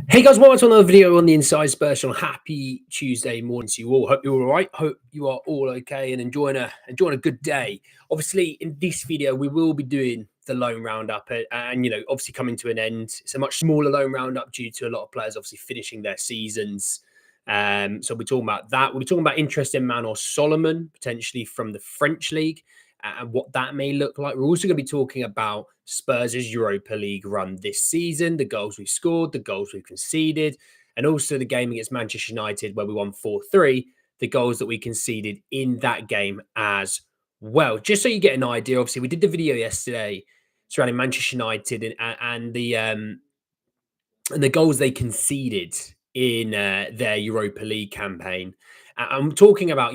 Hey guys, welcome to another video on the Inside Spurs channel. Happy Tuesday morning to you all. Hope you're all right. Hope you are all okay and enjoying a good day. Obviously, in this video, we will be doing the loan roundup, and obviously coming to an end. It's a much smaller loan roundup due to a lot of players obviously finishing their seasons. So we're talking about that. We'll be talking about interest in Manor Solomon, potentially from the French league, and what that may look like. We're also going to be talking about Spurs' Europa League run this season, the goals we've scored, the goals we've conceded, and also the game against Manchester United where we won 4-3, the goals that we conceded in that game as well. Just so you get an idea, obviously, we did the video yesterday surrounding Manchester United and the goals they conceded in their Europa League campaign. I'm talking about,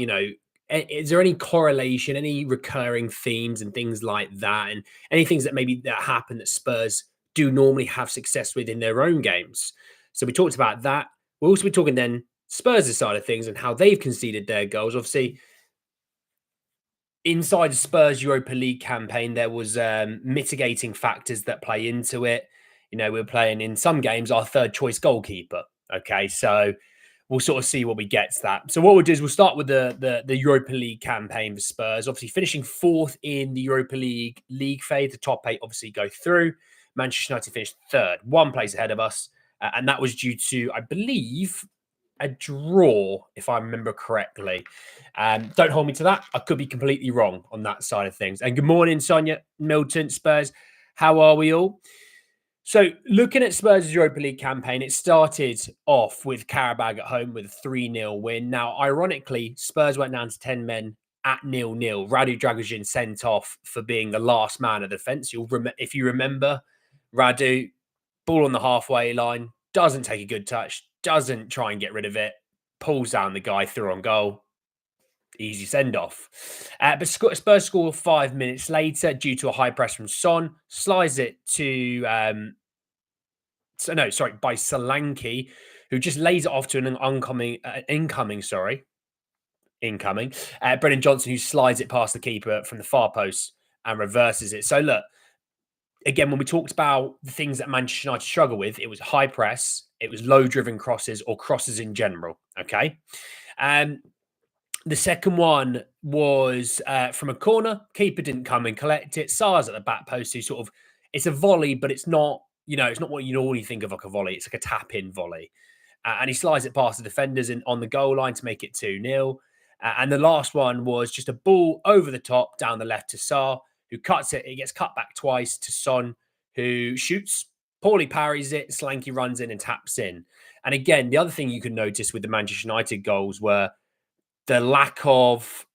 is there any correlation, any recurring themes and things like that, and any things that maybe that happen that Spurs do normally have success with in their own games? So we talked about that. We'll also be talking then Spurs' side of things and how they've conceded their goals. Obviously, inside Spurs Europa League campaign, there was mitigating factors that play into it. We're playing in some games our third choice goalkeeper. Okay, so we'll sort of see what we get to that. So what we'll do is we'll start with the Europa League campaign for Spurs. Obviously finishing fourth in the Europa League phase. The top eight obviously go through. Manchester United finished third, one place ahead of us. And that was due to, I believe, a draw, if I remember correctly. Don't hold me to that. I could be completely wrong on that side of things. And good morning, Sonia, Milton, Spurs. How are we all? So looking at Spurs' Europa League campaign, it started off with Karabag at home with a 3-0 win. Now, ironically, Spurs went down to 10 men at 0-0. Radu Dragusin sent off for being the last man of the defence. If you remember, Radu, ball on the halfway line, doesn't take a good touch, doesn't try and get rid of it, pulls down the guy through on goal. Easy send-off. But Spurs score 5 minutes later due to a high press from Son. Slides it to... by Solanke, who just lays it off to an incoming. Brennan Johnson, who slides it past the keeper from the far post and reverses it. So look, again, when we talked about the things that Manchester United struggle with, it was high press, it was low-driven crosses or crosses in general, okay? The second one was from a corner. Keeper didn't come and collect it. Sarr's at the back post, who sort of, it's a volley, but it's not, it's not what you normally think of like a volley. It's like a tap-in volley. And he slides it past the defenders on the goal line to make it 2-0. And the last one was just a ball over the top down the left to Sarr, who cuts it. It gets cut back twice to Son, who shoots, poorly parries it. Solanke runs in and taps in. And again, the other thing you can notice with the Manchester United goals were the lack of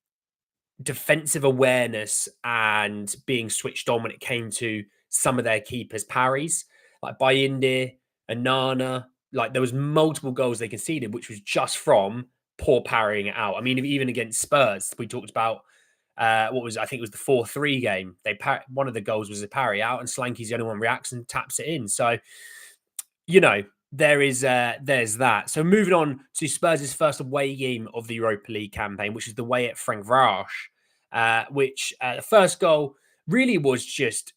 defensive awareness and being switched on when it came to some of their keepers' parries, like Bayindir and Nana. Like there was multiple goals they conceded, which was just from poor parrying it out. I mean, even against Spurs, we talked about I think it was the 4-3 game. One of the goals was a parry out, and Solanke's the only one reacts and taps it in. So, there's that. So moving on to Spurs' first away game of the Europa League campaign, which is the way at Ferencváros, which the first goal really was just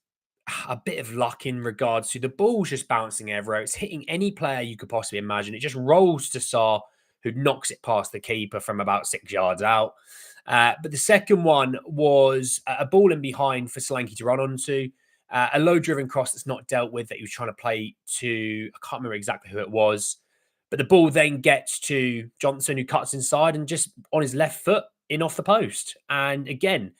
a bit of luck in regards to the ball's just bouncing everywhere. It's hitting any player you could possibly imagine. It just rolls to Sarr, who knocks it past the keeper from about 6 yards out. But the second one was a ball in behind for Solanke to run onto. A low-driven cross that's not dealt with that he was trying to play to, I can't remember exactly who it was. But the ball then gets to Johnson, who cuts inside and just on his left foot in off the post. And again,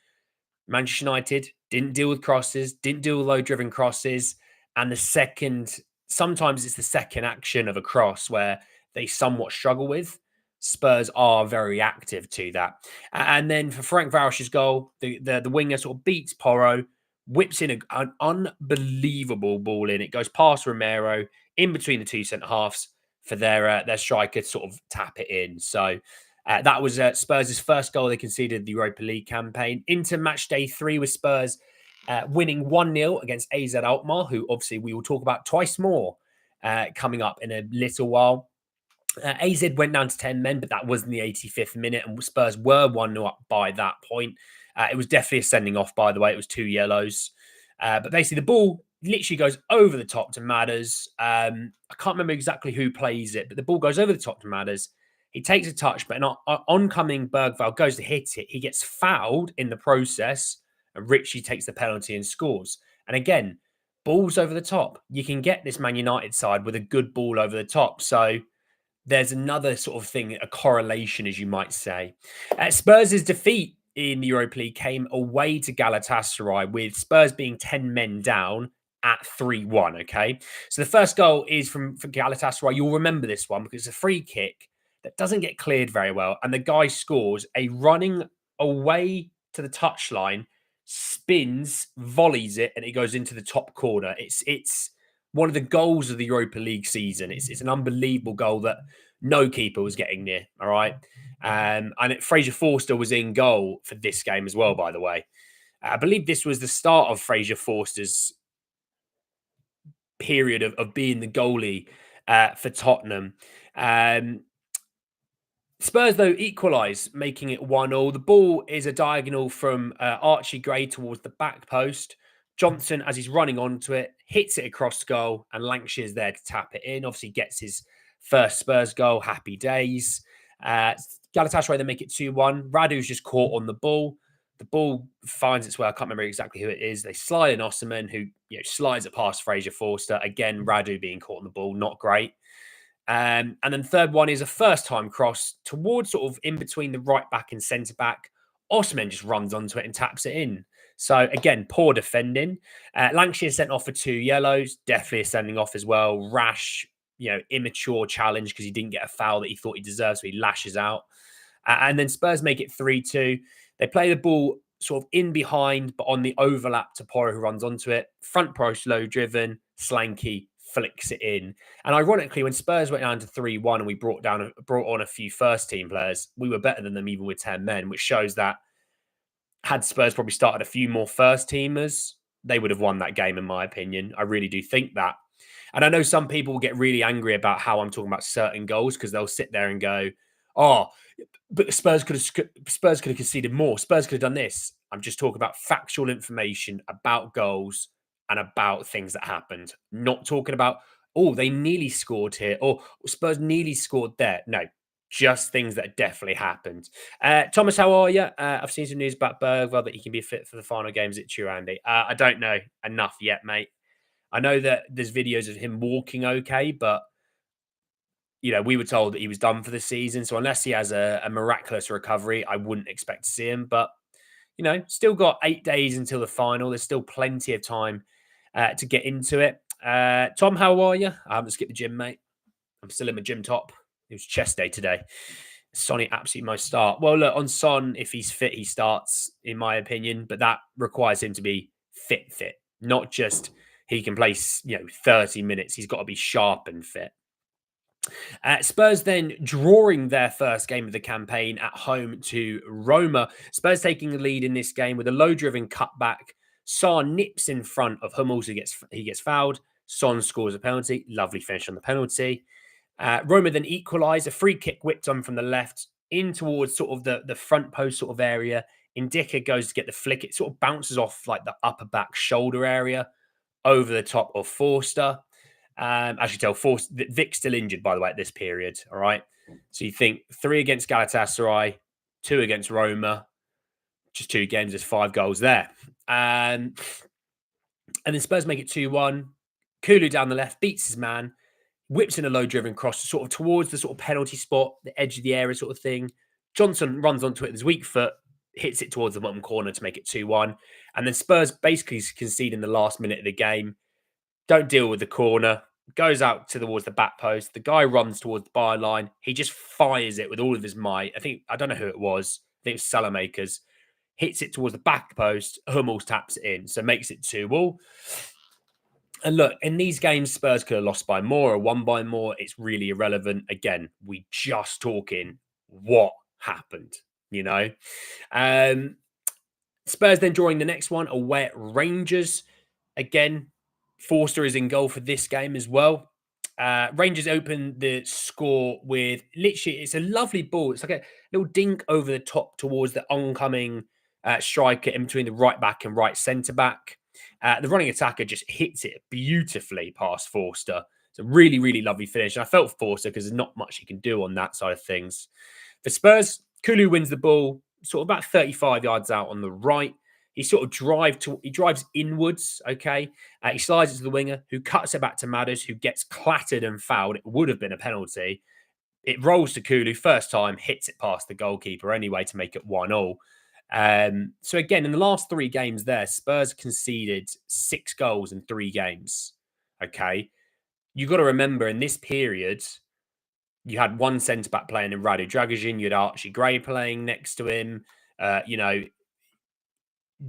Manchester United didn't deal with crosses, didn't deal with low-driven crosses. And sometimes it's the second action of a cross where they somewhat struggle with. Spurs are very active to that. And then for Ferencváros's goal, the winger sort of beats Porro, whips in an unbelievable ball in. It goes past Romero in between the two centre-halves for their striker to sort of tap it in. So that was Spurs' first goal they conceded the Europa League campaign. Into match day 3 with Spurs winning 1-0 against AZ Alkmaar, who obviously we will talk about twice more coming up in a little while. AZ went down to 10 men, but that was in the 85th minute, and Spurs were 1-0 up by that point. It was definitely a sending off, by the way. It was 2 yellows. But basically, the ball literally goes over the top to Madders. I can't remember exactly who plays it, but the ball goes over the top to Madders. He takes a touch, but an oncoming Bergvall goes to hit it. He gets fouled in the process, and Richie takes the penalty and scores. And again, balls over the top. You can get this Man United side with a good ball over the top. So there's another sort of thing, a correlation, as you might say. Spurs' defeat in the Europa League came away to Galatasaray, with Spurs being 10 men down at 3-1. Okay. So the first goal is from Galatasaray. You'll remember this one because it's a free kick that doesn't get cleared very well. And the guy scores a running away to the touchline, spins, volleys it, and it goes into the top corner. It's one of the goals of the Europa League season. It's an unbelievable goal that no keeper was getting near. All right. And Fraser Forster was in goal for this game as well, by the way. I believe this was the start of Fraser Forster's period of being the goalie for Tottenham. Spurs, though, equalise, making it 1-1. The ball is a diagonal from Archie Gray towards the back post. Johnson, as he's running onto it, hits it across goal, and Lancashire's there to tap it in. Obviously, gets his first Spurs goal. Happy days. Galatasaray then make it 2-1. Radu's just caught on the ball. The ball finds its way. I can't remember exactly who it is. They slide in Osimhen, who slides it past Fraser Forster. Again, Radu being caught on the ball, not great. And then third one is a first-time cross towards sort of in between the right back and centre back. Osimhen just runs onto it and taps it in. So again, poor defending. Lancashire sent off for 2 yellows. Definitely a sending off as well. Rash, immature challenge because he didn't get a foul that he thought he deserved, so he lashes out. And then Spurs make it 3-2. They play the ball sort of in behind, but on the overlap to Porro, who runs onto it. Front post, low driven, Slanky flicks it in. And ironically, when Spurs went down to 3-1 and we brought on a few first team players, we were better than them even with 10 men, which shows that had Spurs probably started a few more first teamers, they would have won that game, in my opinion. I really do think that. And I know some people will get really angry about how I'm talking about certain goals because they'll sit there and go, oh, but Spurs could have conceded more. Spurs could have done this. I'm just talking about factual information about goals and about things that happened. Not talking about, oh, they nearly scored here or Spurs nearly scored there. No, just things that definitely happened. Thomas, how are you? I've seen some news about Bergvall that he can be fit for the final games at true, Andy. I don't know enough yet, mate. I know that there's videos of him walking okay, but we were told that he was done for the season. So unless he has a miraculous recovery, I wouldn't expect to see him. But, still got 8 days until the final. There's still plenty of time to get into it. Tom, how are you? I haven't skipped the gym, mate. I'm still in my gym top. It was chest day today. Sonny absolutely must start. Well, look, on Son, if he's fit, he starts, in my opinion. But that requires him to be fit. Not just he can play, 30 minutes. He's got to be sharp and fit. Spurs then drawing their first game of the campaign at home to Roma. Spurs taking the lead in this game with a low-driven cutback. Son nips in front of Hummels, he gets fouled. Son scores a penalty. Lovely finish on the penalty. Roma then equalise. A free kick whipped on from the left in towards sort of the front post sort of area. Indika goes to get the flick. It sort of bounces off like the upper back shoulder area over the top of Forster. As you tell, Vic's still injured, by the way, at this period. All right. So you think 3 against Galatasaray, 2 against Roma, just 2 games, there's 5 goals there. And then Spurs make it 2-1. Kulu down the left, beats his man, whips in a low-driven cross sort of towards the sort of penalty spot, the edge of the area sort of thing. Johnson runs onto it with his weak foot, hits it towards the bottom corner to make it 2-1. And then Spurs basically concede in the last minute of the game. Don't deal with the corner, goes out towards the back post. The guy runs towards the byline. He just fires it with all of his might. I don't know who it was. I think it was Salamakers. Hits it towards the back post. Hummels taps it in. So makes it 2-2. And look, in these games, Spurs could have lost by more or won by more. It's really irrelevant. Again, we just talking what happened, Spurs then drawing the next one away at Rangers. Again, Forster is in goal for this game as well. Rangers open the score with literally, it's a lovely ball. It's like a little dink over the top towards the oncoming striker in between the right back and right centre back. The running attacker just hits it beautifully past Forster. It's a really, really lovely finish. And I felt Forster because there's not much he can do on that side of things. For Spurs, Kulu wins the ball, sort of about 35 yards out on the right. He sort of drives inwards, okay? He slides it to the winger, who cuts it back to Madders, who gets clattered and fouled. It would have been a penalty. It rolls to Kulu, first time, hits it past the goalkeeper anyway to make it 1-0. So again, in the last 3 games there, Spurs conceded 6 goals in 3 games, okay? You've got to remember, in this period, you had one centre-back playing in Radu Dragusin, you had Archie Gray playing next to him.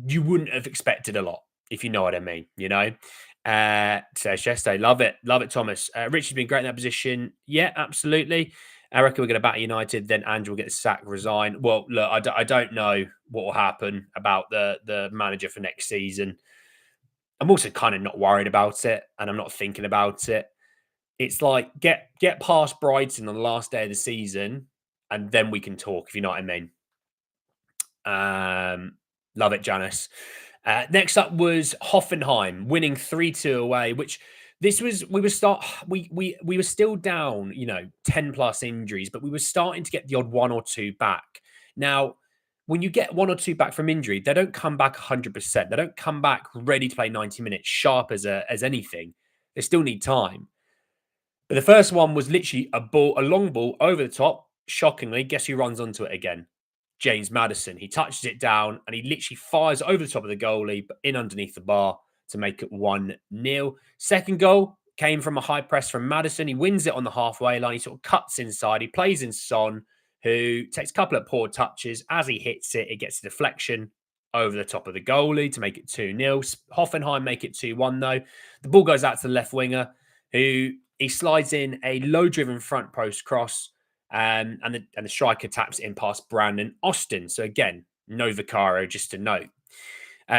You wouldn't have expected a lot, if you know what I mean, So Cheste, love it, Thomas. Richard's been great in that position. Yeah, absolutely. I reckon we're going to batter United. Then Ange will get the sack, resign. Well, look, I don't know what will happen about the manager for next season. I'm also kind of not worried about it, and I'm not thinking about it. It's like get past Brighton on the last day of the season, and then we can talk, if you know what I mean. Love it, Janice. Next up was Hoffenheim winning 3-2 away, which we were still down, 10 plus injuries, but we were starting to get the odd 1 or 2 back. Now, when you get 1 or 2 back from injury, they don't come back 100%. They don't come back ready to play 90 minutes, sharp as anything. They still need time. But the first one was literally a long ball over the top. Shockingly, guess who runs onto it again? James Maddison. He touches it down and he literally fires over the top of the goalie, but in underneath the bar to make it 1-0. Second goal came from a high press from Maddison. He wins it on the halfway line. He sort of cuts inside. He plays in Son, who takes a couple of poor touches. As he hits it, it gets a deflection over the top of the goalie to make it 2-0. Hoffenheim make it 2-1 though. The ball goes out to the left winger, who he slides in a low-driven front post cross. And the striker taps it in past Brandon Austin. So again, no Vicario, just to note.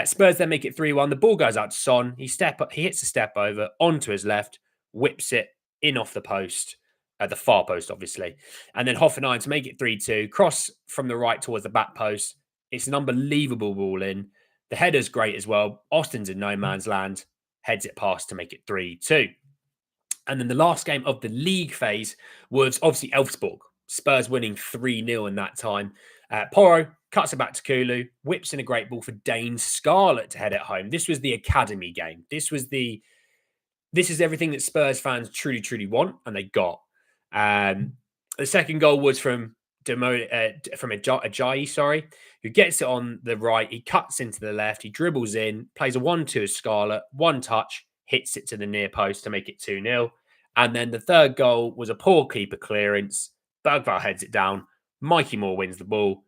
Spurs then make it 3-1. The ball goes out to Son. He hits a step over onto his left, whips it in off the post, the far post, obviously. And then Hoffenheim to make it 3-2. Cross from the right towards the back post. It's an unbelievable ball in. The header's great as well. Austin's in no man's land. Heads it past to make it 3-2. And then the last game of the league phase was obviously Elfsborg. Spurs winning 3-0 in that time. Porro cuts it back to Kulu, whips in a great ball for Dane Scarlett to head it home. This was the academy game. This is everything that Spurs fans truly, truly want, and they got. The second goal was from Ajayi, who gets it on the right. He cuts into the left. He dribbles in, plays a 1-2 as Scarlett, one touch, hits it to the near post to make it 2-0. And then the third goal was a poor keeper clearance. Bergvall heads it down. Mikey Moore wins the ball,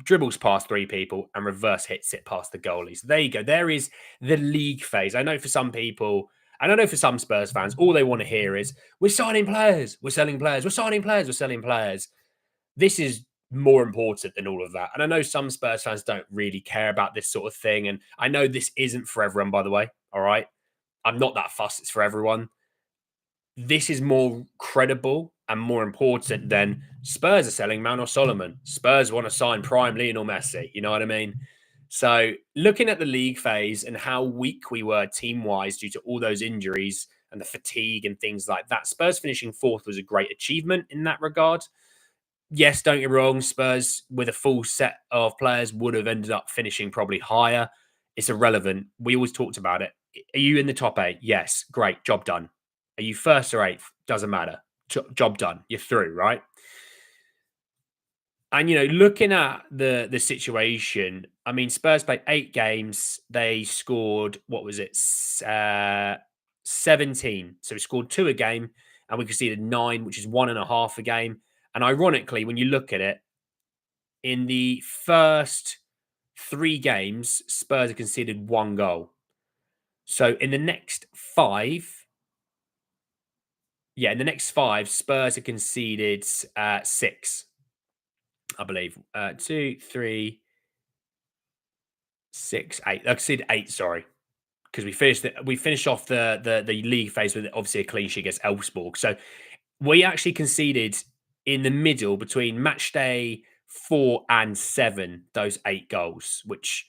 dribbles past 3 people, and reverse hits it past the goalie. So there you go. There is the league phase. I know for some people, and I know for some Spurs fans, all they want to hear is, we're signing players, we're selling players, we're signing players, we're selling players. This is more important than all of that. And I know some Spurs fans don't really care about this sort of thing. And I know this isn't for everyone, by the way. All right. I'm not that fussed. It's for everyone. This is more credible and more important than Spurs are selling Manuel Solomon. Spurs want to sign prime Lionel Messi. You know what I mean? So looking at the league phase and how weak we were team-wise due to all those injuries and the fatigue and things like that, Spurs finishing 4th was a great achievement in that regard. Yes, don't get me wrong, Spurs with a full set of players would have ended up finishing probably higher. It's irrelevant. We always talked about it. Are you in the top 8? Yes, great, job done. Are you 1st or 8th? Doesn't matter. Job done. You're through, right? And, looking at the situation, I mean, Spurs played 8 games. They scored, what was it? 17. So we scored 2 a game and we conceded 9, which is 1.5 a game. And ironically, when you look at it, in the first 3 games, Spurs have conceded 1 goal. So in the next 5, Spurs have conceded 6, I believe. 2, 3, 6, 8. I conceded 8, sorry. Because we finished off the league phase with obviously a clean sheet against Elfsborg. So we actually conceded in the middle between match day 4 and 7, those 8 goals, which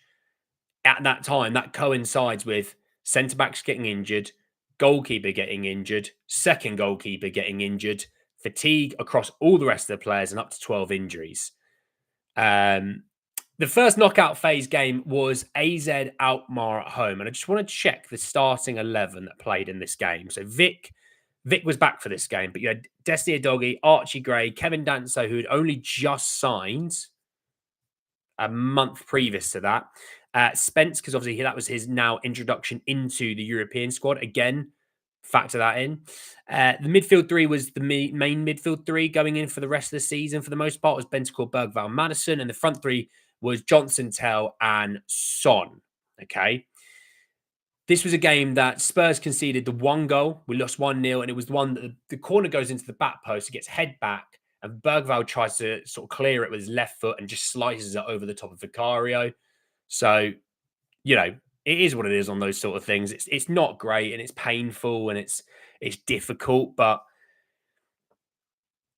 at that time, that coincides with centre backs getting injured, goalkeeper getting injured, second goalkeeper getting injured, fatigue across all the rest of the players, and up to 12 injuries. Um, the first knockout phase game was AZ Alkmaar at home, and I just want to check the starting 11 that played in this game. So Vic was back for this game, but you had Destiny Doggy, Archie Gray, Kevin Danso, who had only just signed a month previous to that. Spence, because obviously that was his now introduction into the European squad. Again, factor that in. The midfield three was the main midfield three going in for the rest of the season. For the most part, was Bentancur, Bergvall, Madison, and the front three was Johnson, Tell, and Son. Okay. This was a game that Spurs conceded the one goal. We lost 1-0, and it was the one that the corner goes into the back post. It gets head back, and Bergvall tries to sort of clear it with his left foot and just slices it over the top of Vicario. So, you know, it is what it is on those sort of things. It's not great, and it's painful, and it's difficult, but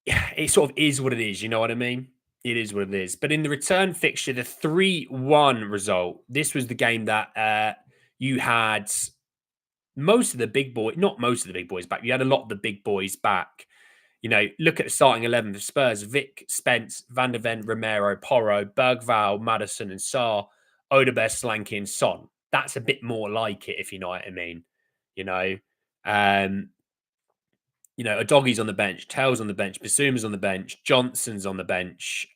it sort of is what it is. You know what I mean? It is what it is. But in the return fixture, the 3-1 result, this was the game that you had most of the big boys, not most of the big boys back. You had a lot of the big boys back. You know, look at the starting 11 for Spurs: Vic, Spence, Van der Ven, Romero, Porro, Bergvall, Madison, and Sarr, Odegaard, Slanky, and Son. That's a bit more like it, if you know what I mean. You know, um, a doggy's on the bench, Tails on the bench, Basuma's on the bench, Johnson's on the bench,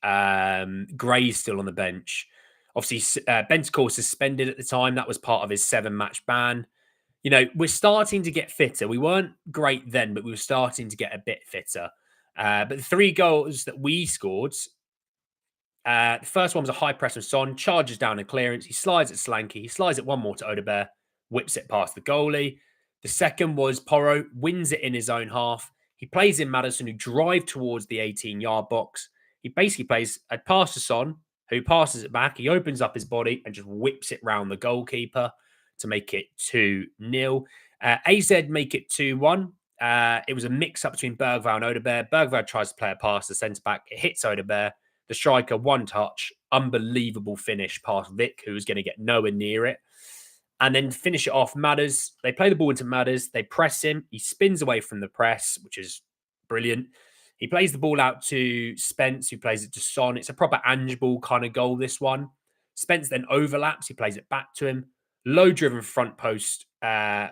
Gray's still on the bench. Obviously, Bentancur suspended at the time. That was part of his 7-match ban. You know, we're starting to get fitter. We weren't great then, but we were starting to get a bit fitter. But the 3 goals that we scored, the first one was a high press from Son, charges down in clearance. He slides at Slanky. He slides it one more to Odegaard, whips it past the goalie. The second was Porro, wins it in his own half. He plays in Madison, who drive towards the 18-yard box. He basically plays a pass to Son, who passes it back. He opens up his body and just whips it round the goalkeeper to make it 2-0. AZ make it 2-1. It was a mix-up between Bergvall and Odegaard. Bergvall tries to play a pass to centre-back. It hits Odegaard. The striker, one touch, unbelievable finish past Vic, who was going to get nowhere near it. And then finish it off, Matters. They play the ball into Matters. They press him. He spins away from the press, which is brilliant. He plays the ball out to Spence, who plays it to Son. It's a proper Ange ball kind of goal, this one. Spence then overlaps. He plays it back to him. Low-driven front post,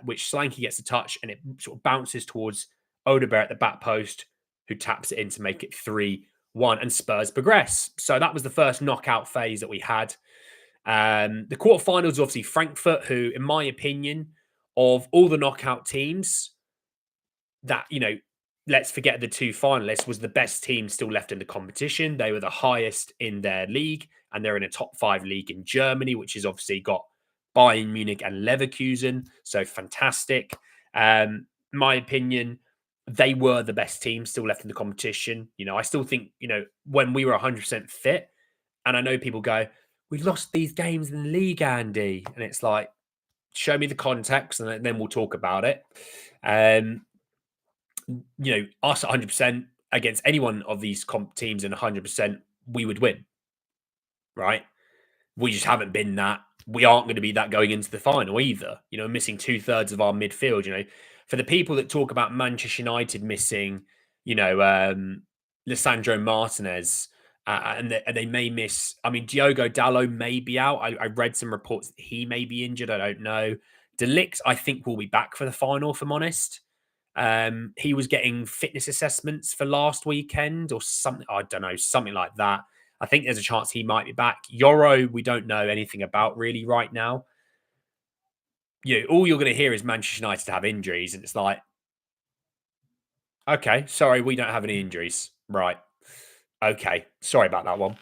which Slanky gets a touch, and it sort of bounces towards Odegaard at the back post, who taps it in to make it 3-1, and Spurs progress. So that was the first knockout phase that we had. The quarterfinals, obviously Frankfurt, who, in my opinion, of all the knockout teams, that, let's forget the 2 finalists, was the best team still left in the competition. They were the highest in their league, and they're in a top 5 league in Germany, which has obviously got Bayern Munich and Leverkusen. So fantastic. My opinion, they were the best team still left in the competition. I still think, when we were 100% fit, and I know people go, we lost these games in the league, Andy. And it's like, show me the context and then we'll talk about it. Us 100% against any one of these comp teams and 100%, we would win. Right? We just haven't been that. We aren't going to be that going into the final either. Missing 2/3 of our midfield. For the people that talk about Manchester United missing, Lisandro Martinez, and they may miss. I mean, Diogo Dalot may be out. I read some reports that he may be injured. I don't know. De Ligt, I think, will be back for the final, if I'm honest. He was getting fitness assessments for last weekend or something. I don't know, something like that. I think there's a chance he might be back. Yoro, we don't know anything about really right now. All you're going to hear is Manchester United have injuries, and it's like, okay, sorry, we don't have any injuries. Right. Okay, sorry about that one.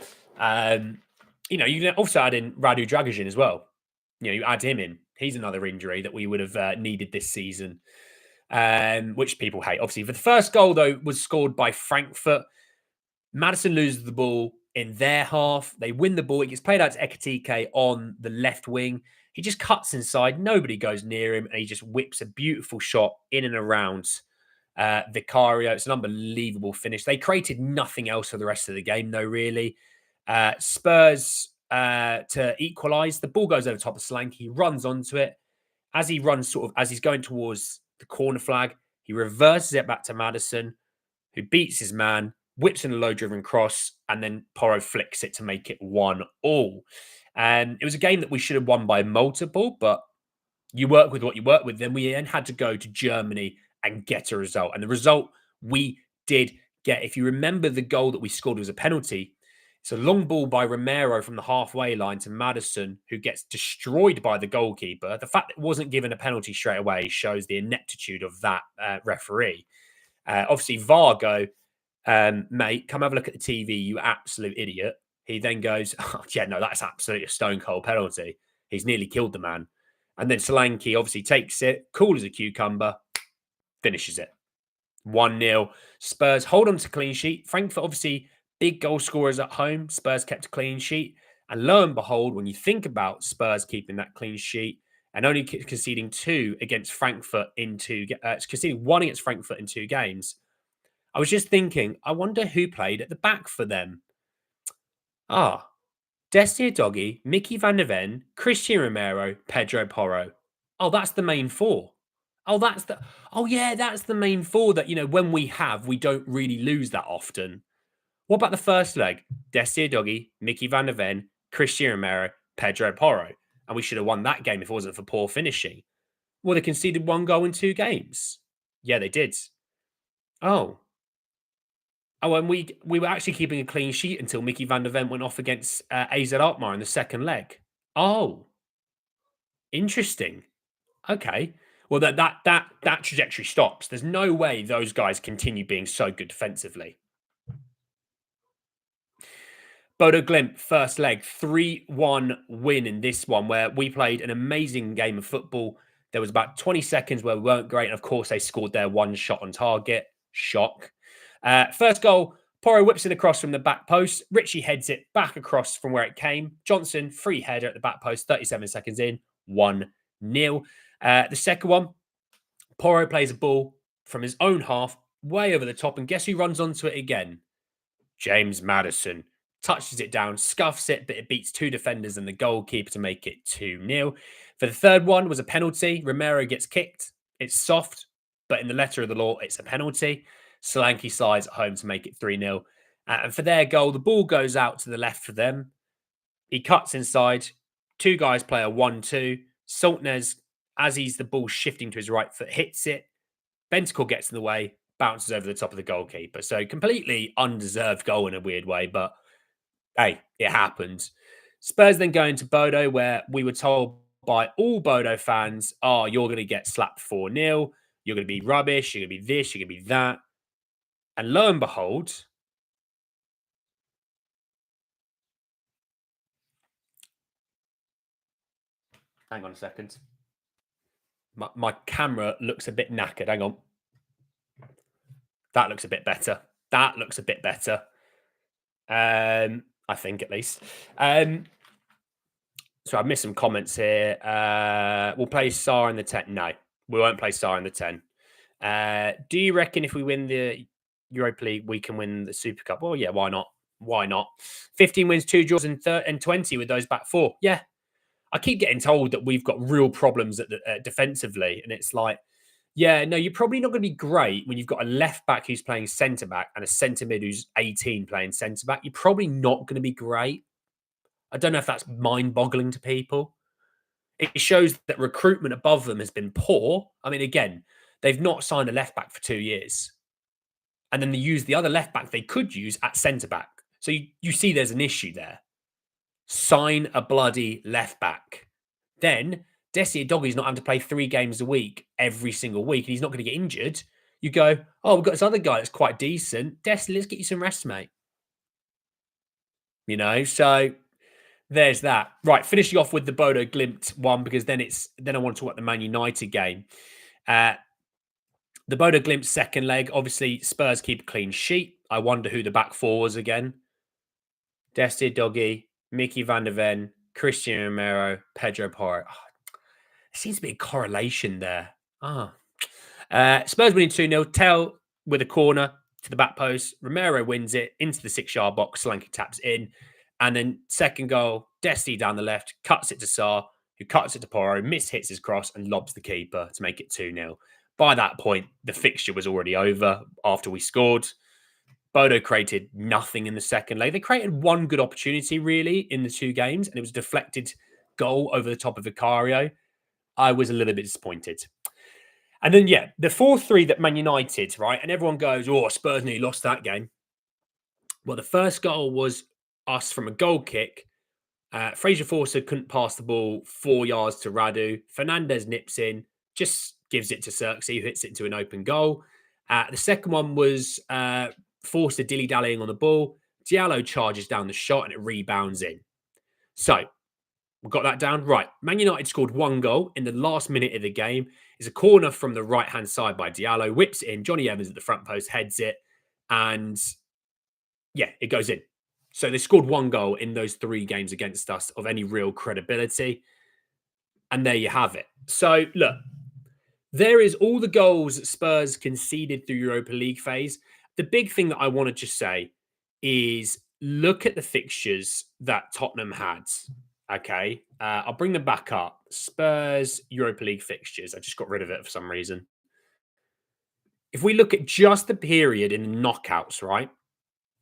You can also add in Radu Dragusin as well. You add him in. He's another injury that we would have needed this season, which people hate. Obviously, the first goal, though, was scored by Frankfurt. Madison loses the ball in their half. They win the ball. It gets played out to Ekitike on the left wing. He just cuts inside. Nobody goes near him, and he just whips a beautiful shot in and around Vicario. It's an unbelievable finish. They created nothing else for the rest of the game, though, really. Spurs to equalise. The ball goes over the top of Solanke. He runs onto it. As he runs, as he's going towards the corner flag, he reverses it back to Maddison, who beats his man, whips in a low-driven cross, and then Porro flicks it to make it 1-1. And it was a game that we should have won by multiple, but you work with what you work with. Then we then had to go to Germany and get a result. And the result we did get. If you remember, the goal that we scored was a penalty. It's a long ball by Romero from the halfway line to Maddison, who gets destroyed by the goalkeeper. The fact that it wasn't given a penalty straight away shows the ineptitude of that referee. Obviously, VAR go, mate, come have a look at the TV, you absolute idiot. He then goes, oh, yeah, no, that's absolutely a stone cold penalty. He's nearly killed the man. And then Solanke obviously takes it, cool as a cucumber, finishes it. 1-0. Spurs hold on to clean sheet. Frankfurt, obviously, big goal scorers at home. Spurs kept a clean sheet. And lo and behold, when you think about Spurs keeping that clean sheet and only conceding two against Frankfurt conceding one against Frankfurt in 2 games, I was just thinking, I wonder who played at the back for them. Destia Doggy, Mickey van der Ven, Christian Romero, Pedro Porro. Oh, that's the main 4. That's the main 4 that, when we don't really lose that often. What about the first leg? Destia Doggy, Mickey van der Ven, Christian Romero, Pedro Porro. And we should have won that game if it wasn't for poor finishing. Well, they conceded 1 goal in 2 games. Yeah, they did. And we were actually keeping a clean sheet until Mickey van der Ven went off against AZ Alkmaar in the second leg. Oh, interesting. Okay. Well, that trajectory stops. There's no way those guys continue being so good defensively. Bodo Glimt, first leg, 3-1 win in this one, where we played an amazing game of football. There was about 20 seconds where we weren't great. And of course, they scored their 1 shot on target. Shock. First goal, Porro whips it across from the back post. Richie heads it back across from where it came. Johnson, free header at the back post, 37 seconds in, 1-0. The second one, Porro plays a ball from his own half, way over the top, and guess who runs onto it again? James Maddison. Touches it down, scuffs it, but it beats 2 defenders and the goalkeeper to make it 2-0. For the third one was a penalty. Romero gets kicked. It's soft, but in the letter of the law, it's a penalty. Solanke slides at home to make it 3-0. And for their goal, the ball goes out to the left for them. He cuts inside. 2 guys play a 1-2. Saltnes, as the ball shifting to his right foot, hits it. Bentacle gets in the way, bounces over the top of the goalkeeper. So completely undeserved goal in a weird way, but hey, it happened. Spurs then go into Bodo, where we were told by all Bodo fans, you're going to get slapped 4-0. You're going to be rubbish. You're going to be this. You're going to be that. And lo and behold, hang on a second. My camera looks a bit knackered. Hang on. That looks a bit better. I think at least. So I've missed some comments here. We'll play Sarr in the 10. No, we won't play Sarr in the 10. Do you reckon if we win the Europa League, we can win the Super Cup? Well, yeah, why not? 15 wins, 2 draws, and 20 with those back 4. Yeah. I keep getting told that we've got real problems defensively. And it's like, yeah, no, you're probably not going to be great when you've got a left back who's playing centre back and a centre mid who's 18 playing centre back. You're probably not going to be great. I don't know if that's mind boggling to people. It shows that recruitment above them has been poor. I mean, again, they've not signed a left back for 2 years. And then they use the other left back they could use at centre back. So you see there's an issue there. Sign a bloody left back. Then Dessie Doggy's not having to play 3 games a week every single week, and he's not going to get injured. You go, we've got this other guy that's quite decent. Dessie, let's get you some rest, mate. So there's that. Right, finishing off with the Bodo Glimt one, because then I want to talk about the Man United game. The Bodo Glimt second leg, obviously Spurs keep a clean sheet. I wonder who the back 4 was again. Dessie Doggy, Mickey van der Ven, Christian Romero, Pedro Porro. There seems to be a correlation there. Spurs winning 2-0. Tell with a corner to the back post. Romero wins it into the 6-yard box. Solanke taps in. And then second goal, Desti down the left, cuts it to Sarr, who cuts it to Porro, hits his cross and lobs the keeper to make it 2-0. By that point, the fixture was already over after we scored. Bodo created nothing in the second leg. They created one good opportunity, really, in the two games, and it was a deflected goal over the top of Vicario. I was a little bit disappointed. And then, yeah, the 4-3 that Man United, right? And everyone goes, oh, Spurs nearly lost that game. Well, the first goal was us from a goal kick. Fraser Forster couldn't pass the ball 4 yards to Radu. Fernandez nips in, just gives it to Xerxes, who hits it into an open goal. The second one was Forster dilly-dallying on the ball. Diallo charges down the shot and it rebounds in. So, we've got that down. Right. Man United scored one goal in the last minute of the game. It's a corner from the right-hand side by Diallo. Whips it in. Johnny Evans at the front post heads it. And, yeah, it goes in. So they scored one goal in those 3 games against us of any real credibility. And there you have it. So, look, there is all the goals that Spurs conceded through Europa League phase. The big thing that I want to just say is look at the fixtures that Tottenham had. Okay. I'll bring them back up. Spurs Europa League fixtures. I just got rid of it for some reason. If we look at just the period in the knockouts, right?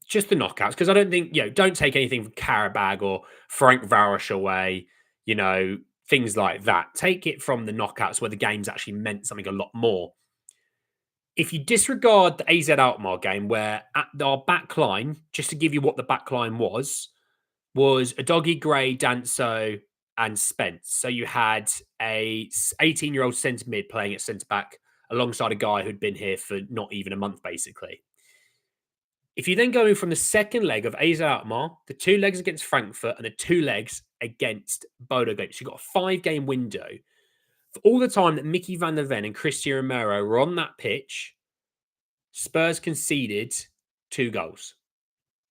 Just the knockouts, because I don't think, don't take anything from Karabag or Frank Varosh away, things like that. Take it from the knockouts where the games actually meant something a lot more. If you disregard the AZ Alkmaar game, where at our back line, just to give you what the back line was Udogie, Gray, Danso, and Spence. So you had a 18-year-old centre mid playing at centre back alongside a guy who'd been here for not even a month, basically. If you then go in from the second leg of AZ Alkmaar, the 2 legs against Frankfurt and the 2 legs against Bodo Glimt, so you've got a 5-game window. For all the time that Mickey van der Ven and Christian Romero were on that pitch, Spurs conceded 2 goals.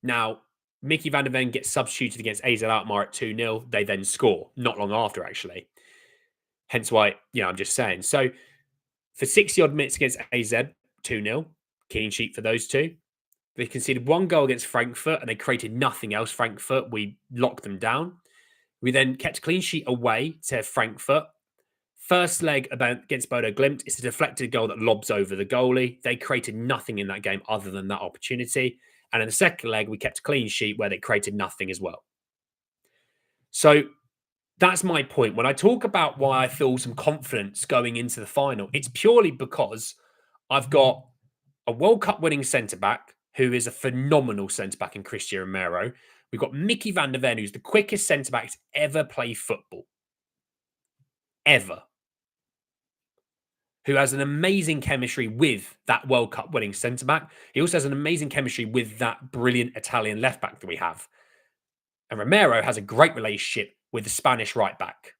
Now, Mickey van der Ven gets substituted against AZ Alkmaar at 2-0. They then score, not long after, actually. Hence why, I'm just saying. So, for 60-odd minutes against AZ, 2-0, clean sheet for those two. They conceded 1 goal against Frankfurt and they created nothing else. Frankfurt, we locked them down. We then kept a clean sheet away to Frankfurt. First leg against Bodo Glimt, it's a deflected goal that lobs over the goalie. They created nothing in that game other than that opportunity. And in the second leg, we kept a clean sheet where they created nothing as well. So that's my point. When I talk about why I feel some confidence going into the final, it's purely because I've got a World Cup winning centre-back who is a phenomenal centre-back in Christian Romero. We've got Mickey van der Ven, who's the quickest centre-back to ever play football. Ever. Who has an amazing chemistry with that World Cup winning centre-back. He also has an amazing chemistry with that brilliant Italian left-back that we have. And Romero has a great relationship with the Spanish right-back.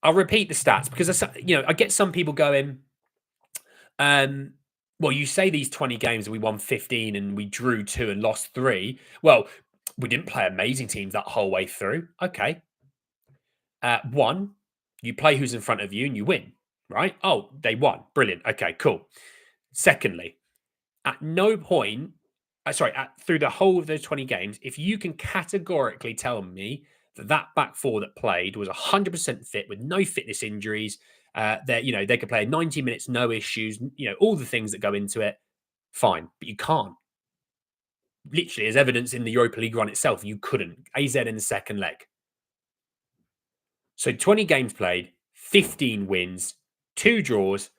I'll repeat the stats because, I get some people going, well, you say these 20 games, we won 15 and we drew 2 and lost 3. Well, we didn't play amazing teams that whole way through. Okay. 1, you play who's in front of you and you win, right? Oh, they won. Brilliant. Okay, cool. Secondly, at no point, through the whole of those 20 games, if you can categorically tell me that back 4 that played was 100% fit with no fitness injuries, they could play 90 minutes, no issues, all the things that go into it, fine. But you can't. Literally, as evidence in the Europa League run itself, you couldn't. AZ in the second leg. So 20 games played, 15 wins, 2 draws,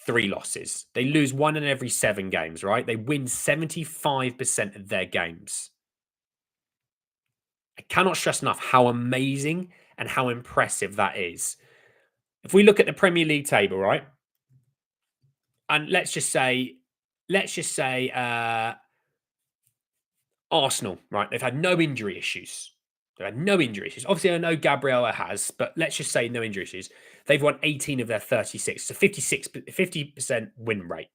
3 losses. They lose 1 in every 7 games, right? They win 75% of their games. I cannot stress enough how amazing and how impressive that is. If we look at the Premier League table, right? And let's just say Arsenal, right? They've had no injury issues. They've had no injury issues. Obviously, I know Gabriella has, but let's just say no injury issues. They've won 18 of their 36, so 50% win rate.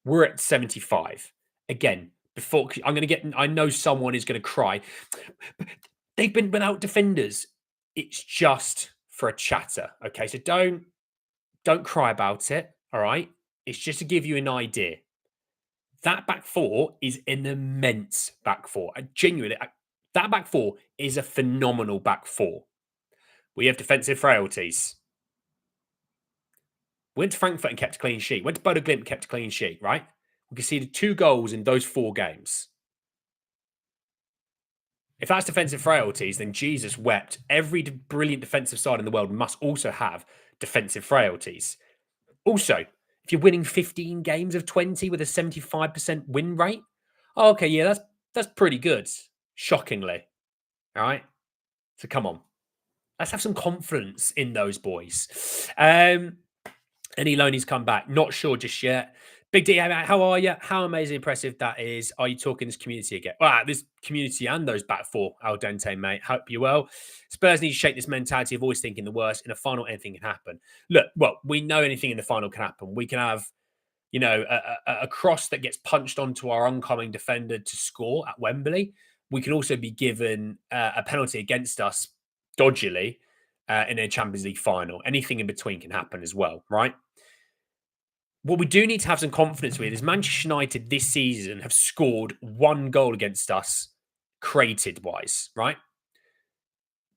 We're at 75. Again, I know someone is going to cry. They've been without defenders. It's just for a chatter, okay? So don't cry about it, all right? It's just to give you an idea. That back four is an immense back four. Genuinely, that back four is a phenomenal back four. We have defensive frailties. Went to Frankfurt and kept a clean sheet. Went to Bodo Glimt, kept a clean sheet, right? We conceded 2 goals in those 4 games. If that's defensive frailties, then Jesus wept. Every brilliant defensive side in the world must also have defensive frailties. Also, if you're winning 15 games of 20 with a 75% win rate, oh, okay, yeah, that's pretty good. Shockingly, all right. So come on, let's have some confidence in those boys. Any loanies come back? Not sure just yet. Big D, how are you? How amazing impressive that is. Are you talking this community again? Well, this community and those back four, al dente, mate. Hope you're well. Spurs need to shake this mentality of always thinking the worst. In a final, anything can happen. Look, well, we know anything in the final can happen. We can have, a cross that gets punched onto our oncoming defender to score at Wembley. We can also be given a penalty against us dodgily in a Champions League final. Anything in between can happen as well, right? What we do need to have some confidence with is Manchester United this season have scored 1 goal against us, created wise, right?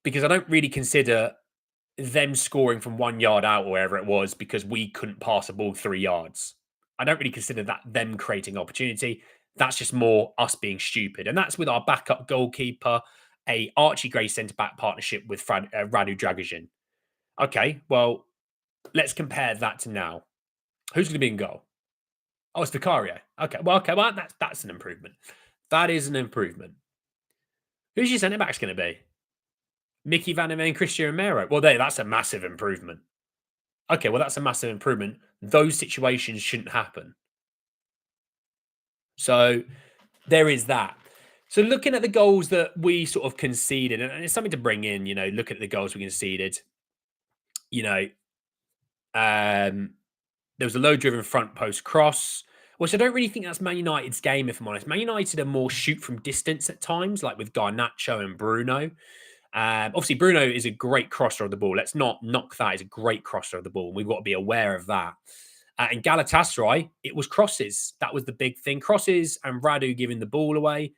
Because I don't really consider them scoring from 1 yard out or wherever it was because we couldn't pass a ball 3 yards. I don't really consider that them creating opportunity. That's just more us being stupid. And that's with our backup goalkeeper, a Archie Gray centre back partnership with Radu Dragic. Okay, well, let's compare that to now. Who's going to be in goal? Oh, it's Vicario. Okay, well, that's an improvement. That is an improvement. Who's your centre back's going to be? Mickey Van and Christian Romero. Well, that's a massive improvement. Okay, well, that's a massive improvement. Those situations shouldn't happen. So there is that. So looking at the goals that we sort of conceded, and it's something to bring in, looking at the goals we conceded, there was a low-driven front post cross, which I don't really think that's Man United's game, if I'm honest. Man United are more shoot from distance at times, like with Garnacho and Bruno. Obviously, Bruno is a great crosser of the ball. Let's not knock that. He's a great crosser of the ball. We've got to be aware of that. And Galatasaray, it was crosses. That was the big thing. Crosses and Radu giving the ball away.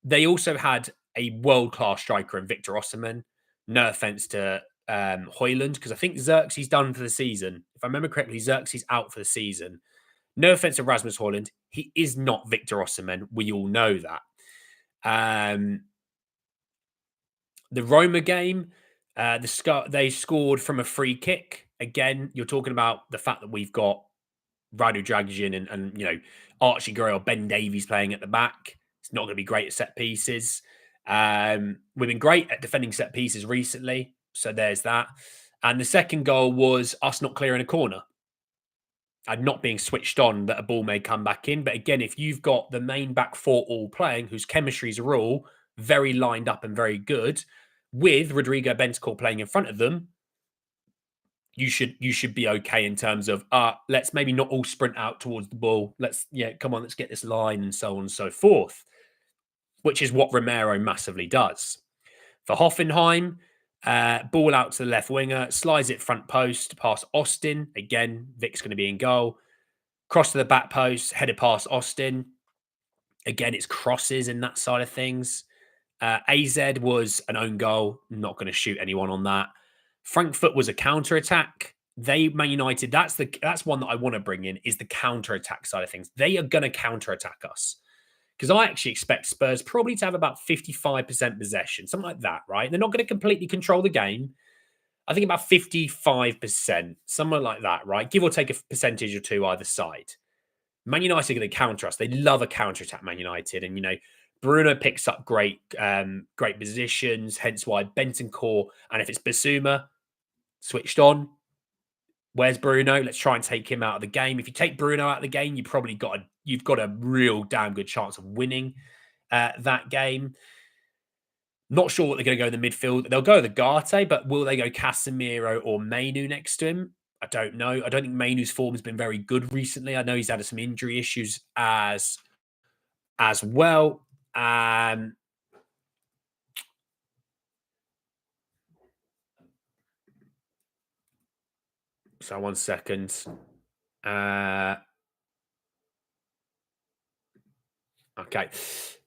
They also had a world-class striker in Victor Osimhen. No offense to Højlund, because I think Xerxes done for the season. If I remember correctly, Xerxes out for the season. No offense to Rasmus Højlund. He is not Victor Osimhen. We all know that. The Roma game, they scored from a free kick. Again, you're talking about the fact that we've got Radu Dragic and Archie Gray or Ben Davies playing at the back. It's not going to be great at set pieces. We've been great at defending set pieces recently. So there's that. And the second goal was us not clearing a corner and not being switched on that a ball may come back in. But again, if you've got the main back four all playing, whose chemistries are all very lined up and very good, with Rodrigo Bentancur playing in front of them, you should be okay in terms of let's maybe not all sprint out towards the ball. Let's get this line and so on and so forth, which is what Romero massively does. For Hoffenheim, ball out to the left winger, slides it front post past Austin. Again, Vic's going to be in goal. Cross to the back post, headed past Austin. Again, it's crosses in that side of things. AZ was an own goal. Not going to shoot anyone on that. Frankfurt was a counter-attack. Man United, that's one that I want to bring in, is the counter-attack side of things. They are going to counter-attack us. Because I actually expect Spurs probably to have about 55% possession, something like that, right? They're not going to completely control the game. I think about 55%, somewhere like that, right? Give or take a percentage or two either side. Man United are going to counter us. They love a counter-attack, Man United. And, Bruno picks up great positions, hence why Bentancur, and if it's Basuma, switched on. Where's Bruno? Let's try and take him out of the game. If you take Bruno out of the game, you've got a real damn good chance of winning that game. Not sure what they're going to go in the midfield. They'll go the Garte, but will they go Casemiro or Mainu next to him? I don't know. I don't think Mainu's form has been very good recently. I know he's had some injury issues as well. So 1 second. Okay.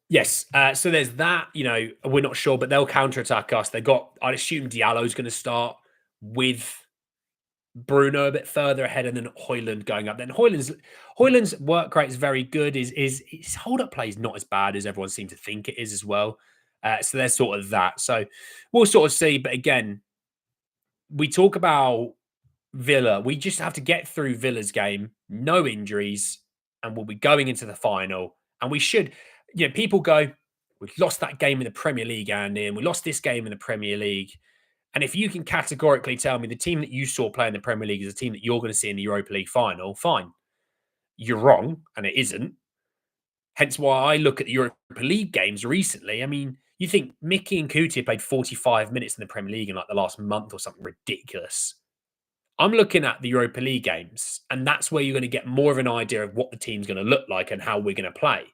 Yes. So there's that. We're not sure, but they'll counterattack us. I'd assume Diallo's going to start with Bruno a bit further ahead, and then Hoyland going up. Then Hoyland's work rate is very good. His hold up play is not as bad as everyone seems to think it is as well. So there's sort of that. So we'll sort of see. But again, we talk about Villa. We just have to get through Villa's game, no injuries, and we'll be going into the final. And we should, people go, we've lost that game in the Premier League, Andy, and we lost this game in the Premier League. And if you can categorically tell me the team that you saw play in the Premier League is a team that you're going to see in the Europa League final, fine. You're wrong, and it isn't. Hence why I look at the Europa League games recently. I mean, you think Mickey and Kuti played 45 minutes in the Premier League in like the last month or something ridiculous. I'm looking at the Europa League games, and that's where you're going to get more of an idea of what the team's going to look like and how we're going to play.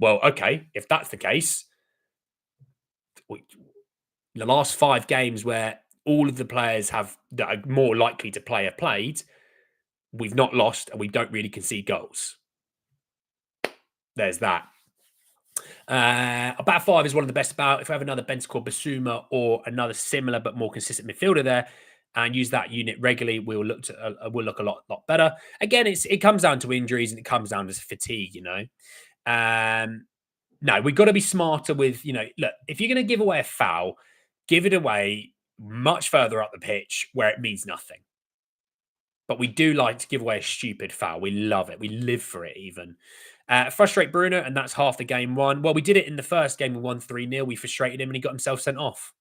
Well, okay, if that's the case, the last 5 games where all of the players that are more likely to play have played, we've not lost and we don't really concede goals. There's that. A back 5 is one of the best about. If we have another Bentancur Basuma or another similar but more consistent midfielder there and use that unit regularly, we'll look a lot better. Again, it comes down to injuries and it comes down to fatigue, No, we've got to be smarter with, look, if you're going to give away a foul, give it away much further up the pitch where it means nothing. But we do like to give away a stupid foul. We love it. We live for it even. Frustrate Bruno, and that's half the game won. Well, we did it in the first game. We won 3-0. We frustrated him and he got himself sent off.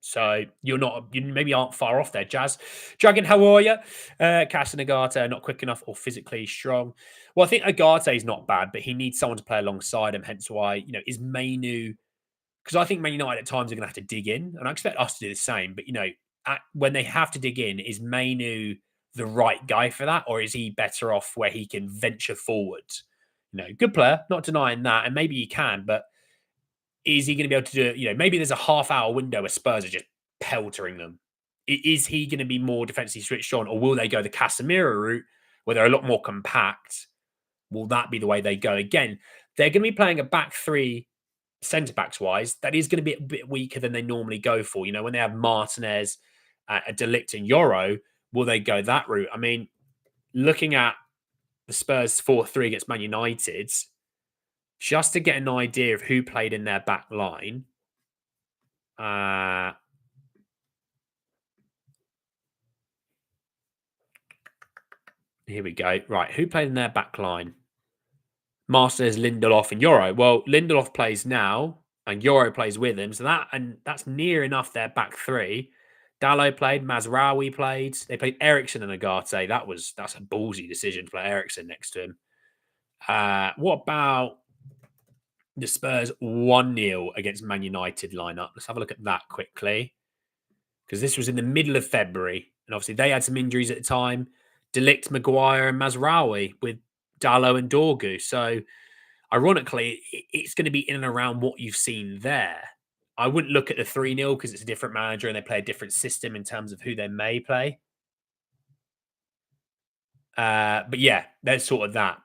So you maybe aren't far off there, Jazz. Dragon, how are you? Cass and Agate not quick enough or physically strong. Well, I think Agate is not bad, but he needs someone to play alongside him. Hence why, is Mainu, because I think Man United at times are going to have to dig in, and I expect us to do the same. But when they have to dig in, is Mainu the right guy for that, or is he better off where he can venture forward? Good player, not denying that, and maybe he can, but is he going to be able to do it? Maybe there's a half-hour window where Spurs are just peltering them. Is he going to be more defensively switched on, or will they go the Casemiro route where they're a lot more compact? Will that be the way they go? Again, they're going to be playing a back 3 centre-backs wise. That is going to be a bit weaker than they normally go for. When they have Martinez, a Delict and Euro, will they go that route? I mean, looking at the Spurs 4-3 against Man United, just to get an idea of who played in their back line. Here we go. Right, who played in their back line? Martinez, Lindelof, and Euro. Well, Lindelof plays now, and Euro plays with him. So that's near enough their back 3. Dallo played, Mazraoui played. They played Ericsson and Agate. That's a ballsy decision to play Ericsson next to him. What about the Spurs 1-0 against Man United lineup? Let's have a look at that quickly. Because this was in the middle of February. And obviously they had some injuries at the time. Delict, Maguire, and Mazraoui with Dallo and Dorgu. So ironically, it's going to be in and around what you've seen there. I wouldn't look at the 3-0 because it's a different manager and they play a different system in terms of who they may play. But yeah, there's sort of that.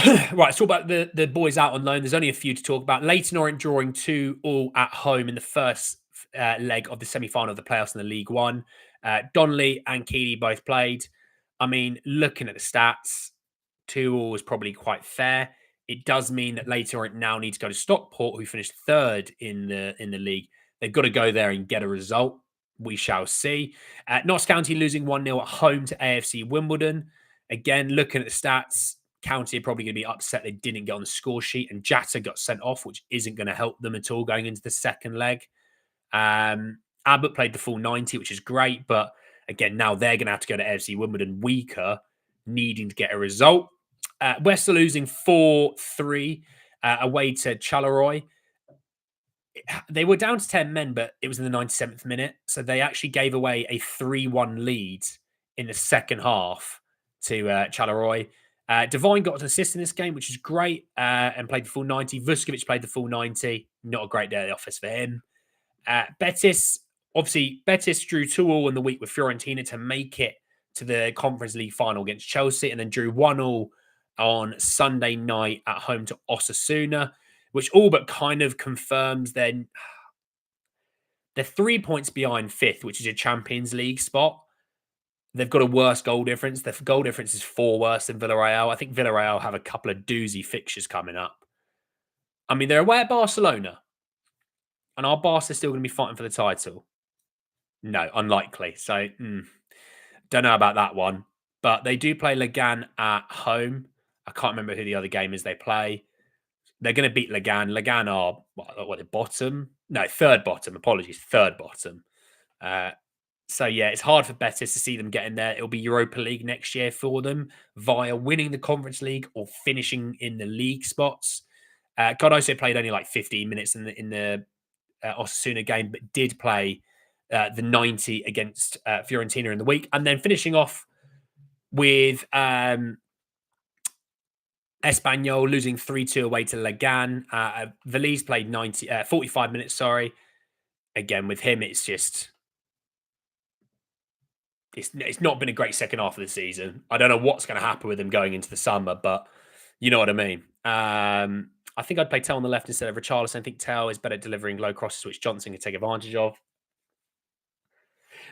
Right, let's talk about the boys out on loan. There's only a few to talk about. Leyton Orient drawing 2-2 at home in the first leg of the semi-final of the playoffs in the League One. Donnelly and Keeley both played. I mean, looking at the stats, 2-2 was probably quite fair. It does mean that Leyton Orient now need to go to Stockport, who finished 3rd in the league. They've got to go there and get a result. We shall see. Notts County losing 1-0 at home to AFC Wimbledon. Again, looking at the stats, County are probably going to be upset they didn't get on the score sheet, and Jatta got sent off, which isn't going to help them at all going into the second leg. Abbott played the full 90, which is great, but again, now they're going to have to go to AFC Wimbledon weaker, needing to get a result. West are losing 4-3 away to Charleroi. They were down to 10 men, but it was in the 97th minute, so they actually gave away a 3-1 lead in the second half to Charleroi. Devine got an assist in this game, which is great, and played the full 90. Vuskovic played the full 90. Not a great day at the office for him. Betis drew 2-2 in the week with Fiorentina to make it to the Conference League final against Chelsea, and then drew 1-1 on Sunday night at home to Osasuna, which all but kind of confirms then they're 3 points behind fifth, which is a Champions League spot. They've got a worse goal difference. Their goal difference is 4 worse than Villarreal. I think Villarreal have a couple of doozy fixtures coming up. I mean, they're away at Barcelona, and our Barca still going to be fighting for the title? No, unlikely. So, don't know about that one. But they do play Legan at home. I can't remember who the other game is they play. They're going to beat Legan. Legan are, what, the bottom? No, third bottom. Apologies, third bottom. So, yeah, it's hard for Betis to see them getting there. It'll be Europa League next year for them via winning the Conference League or finishing in the league spots. Cardoso played only like 15 minutes in the Osasuna game, but did play the 90 against Fiorentina in the week. And then finishing off with Espanyol losing 3-2 away to Legan. Valise played 45 minutes, sorry. Again, with him, it's just... It's not been a great second half of the season. I don't know what's going to happen with him going into the summer, but you know what I mean. I think I'd play Tell on the left instead of Richarlison. I think Tell is better delivering low crosses, which Johnson can take advantage of.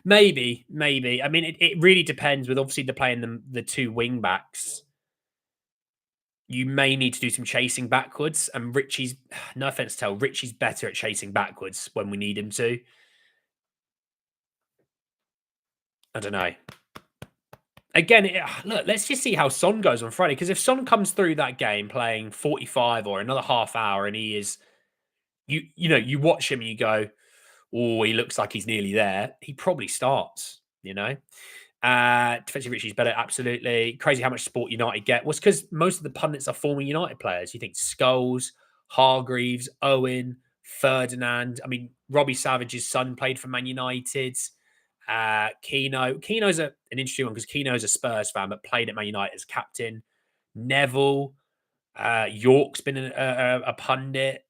Maybe. I mean, it really depends with obviously the playing the two wing backs. You may need to do some chasing backwards. And Richie's, no offense to Tell, Richie's better at chasing backwards when we need him to. I don't know. Again, look, let's just see how Son goes on Friday. Because if Son comes through that game playing 45 or another half hour and he is, you know, you watch him and you go, oh, he looks like he's nearly there. He probably starts, you know. Defensive Richie's better, absolutely. Crazy how much support United get. Was because most of the pundits are former United players. You think Scholes, Hargreaves, Owen, Ferdinand. I mean, Robbie Savage's son played for Man United. Keno's an interesting one because Keno's a Spurs fan but played at Man United as captain. Neville, York's been a pundit.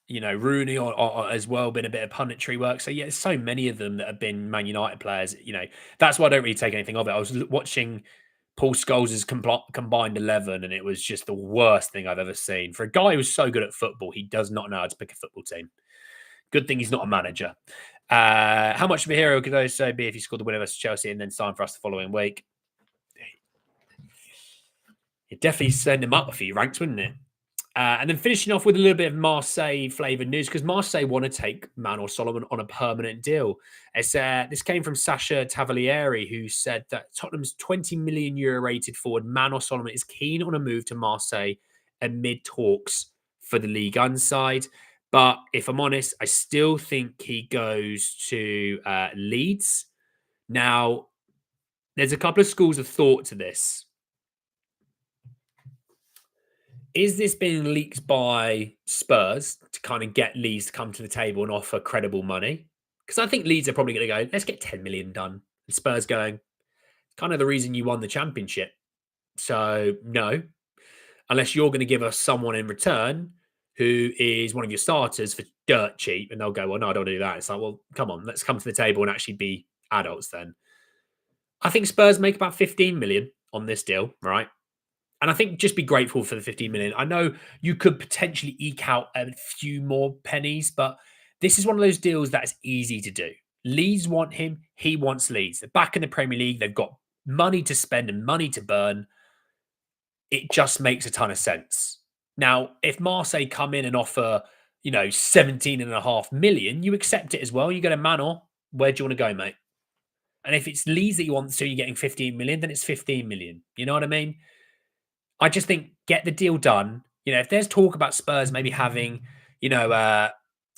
You know, Rooney or as well been a bit of punditry work. So yeah, there's so many of them that have been Man United players. You know, that's why I don't really take anything of it. I was watching Paul Scholes' combined 11, and it was just the worst thing I've ever seen. For a guy who's so good at football, he does not know how to pick a football team. Good thing he's not a manager. How much of a hero could those be if he scored the winner versus Chelsea and then signed for us the following week? It'd definitely send him up a few ranks, wouldn't it? And then finishing off with a little bit of Marseille flavoured news because Marseille want to take Manor Solomon on a permanent deal. This came from Sasha Tavalieri, who said that Tottenham's 20 million euro rated forward Manor Solomon is keen on a move to Marseille amid talks for the Ligue 1 side. But if I'm honest, I still think he goes to Leeds. Now, there's a couple of schools of thought to this. Is this being leaked by Spurs to kind of get Leeds to come to the table and offer credible money? Because I think Leeds are probably going to go, let's get 10 million done. And Spurs going, kind of the reason you won the championship. So, no. Unless you're going to give us someone in return who is one of your starters for dirt cheap. And they'll go, well, no, I don't do that. It's like, well, come on, let's come to the table and actually be adults then. I think Spurs make about 15 million on this deal, right? And I think just be grateful for the 15 million. I know you could potentially eke out a few more pennies, but this is one of those deals that is easy to do. Leeds want him. He wants Leeds. They're back in the Premier League. They've got money to spend and money to burn. It just makes a ton of sense. Now, if Marseille come in and offer, 17.5 million, you accept it as well. You go to Manor. Where do you want to go, mate? And if it's Leeds that you want, so you're getting 15 million, then it's 15 million. You know what I mean? I just think get the deal done. If there's talk about Spurs maybe having,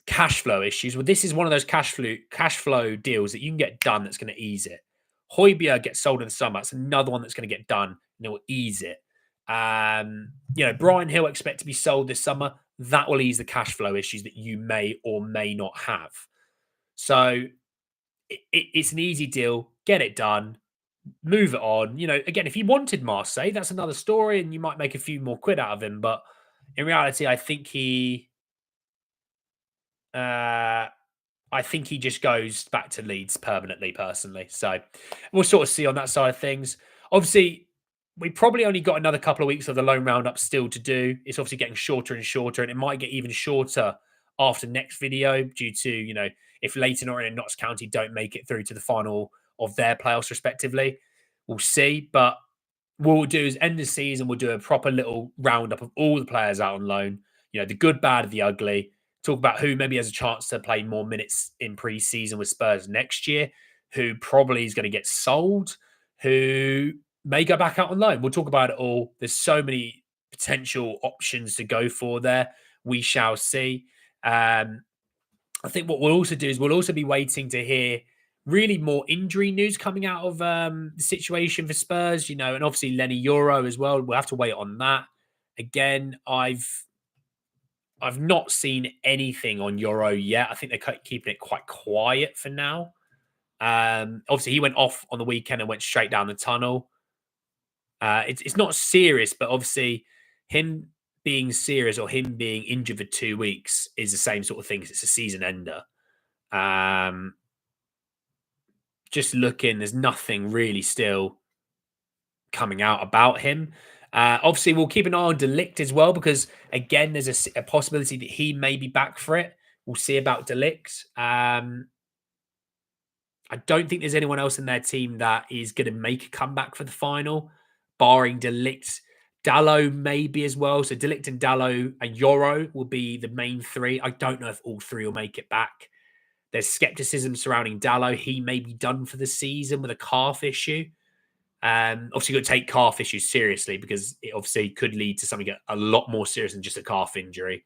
cash flow issues, well, this is one of those cash flow deals that you can get done that's going to ease it. Højbjerg gets sold in the summer. It's another one that's going to get done and it will ease it. Brian Hill expect to be sold this summer. That will ease the cash flow issues that you may or may not have. So it's an easy deal. Get it done. Move it on. Again, if you wanted Marseille, that's another story and you might make a few more quid out of him. But in reality, I think he I think he just goes back to Leeds permanently, personally. So we'll sort of see on that side of things. Obviously, we probably only got another couple of weeks of the loan roundup still to do. It's obviously getting shorter and shorter, and it might get even shorter after next video due to, if Leighton Orient and Notts County don't make it through to the final of their playoffs respectively. We'll see. But what we'll do is end the season, we'll do a proper little roundup of all the players out on loan, the good, bad, the ugly. Talk about who maybe has a chance to play more minutes in pre-season with Spurs next year, who probably is going to get sold, who may go back out on loan. We'll talk about it all. There's so many potential options to go for there. We shall see. I think what we'll also do is we'll also be waiting to hear really more injury news coming out of the situation for Spurs, and obviously Lenny Euro as well. We'll have to wait on that. Again, I've not seen anything on Euro yet. I think they're keeping it quite quiet for now. Obviously, he went off on the weekend and went straight down the tunnel. It's not serious, but obviously him being serious or him being injured for 2 weeks is the same sort of thing because it's a season ender. Just looking, there's nothing really still coming out about him. Obviously, we'll keep an eye on De Ligt as well because, again, there's a possibility that he may be back for it. We'll see about De Ligt. I don't think there's anyone else in their team that is going to make a comeback for the final, barring De Ligt. Dalot maybe as well. So De Ligt and Dalot and Yoro will be the main three. I don't know if all three will make it back. There's skepticism surrounding Dalot. He may be done for the season with a calf issue. Obviously, you've got to take calf issues seriously because it obviously could lead to something a lot more serious than just a calf injury.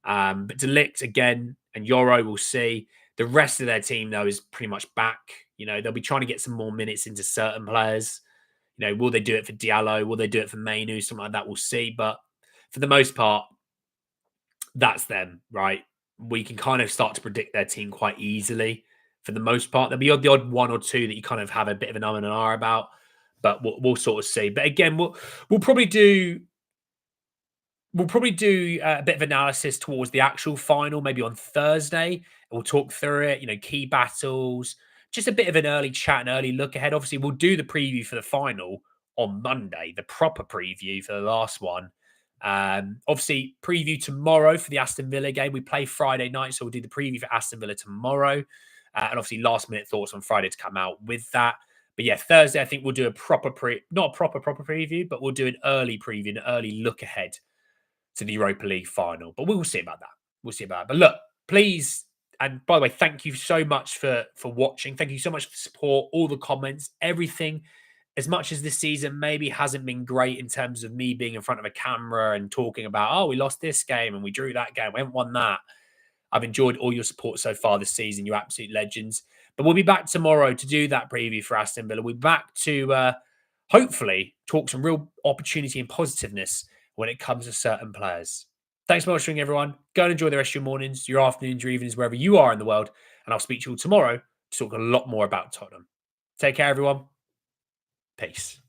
But De Ligt, again, and Yoro, we'll see. The rest of their team, though, is pretty much back. They'll be trying to get some more minutes into certain players. Will they do it for Diallo? Will they do it for Mainu? Something like that, we'll see. But for the most part, that's them, right? We can kind of start to predict their team quite easily. For the most part, there'll be the odd one or two that you kind of have a bit of an and an about, but we'll sort of see. But again, we'll probably do a bit of analysis towards the actual final, maybe on Thursday. We'll talk through it, key battles, just a bit of an early chat, an early look ahead. Obviously, we'll do the preview for the final on Monday, the proper preview for the last one. Obviously, preview tomorrow for the Aston Villa game. We play Friday night, so we'll do the preview for Aston Villa tomorrow. And obviously, last minute thoughts on Friday to come out with that. But yeah, Thursday, I think we'll do a proper not a proper preview, but we'll do an early preview, an early look ahead to the Europa League final. But we'll see about that. We'll see about that. But look, please, and by the way, thank you so much for watching. Thank you so much for the support, all the comments, everything. As much as this season maybe hasn't been great in terms of me being in front of a camera and talking about, oh, we lost this game and we drew that game, we haven't won that. I've enjoyed all your support so far this season. You're absolute legends. But we'll be back tomorrow to do that preview for Aston Villa. We'll be back to hopefully talk some real opportunity and positiveness when it comes to certain players. Thanks for watching, everyone. Go and enjoy the rest of your mornings, your afternoons, your evenings, wherever you are in the world. And I'll speak to you all tomorrow to talk a lot more about Tottenham. Take care, everyone. Peace.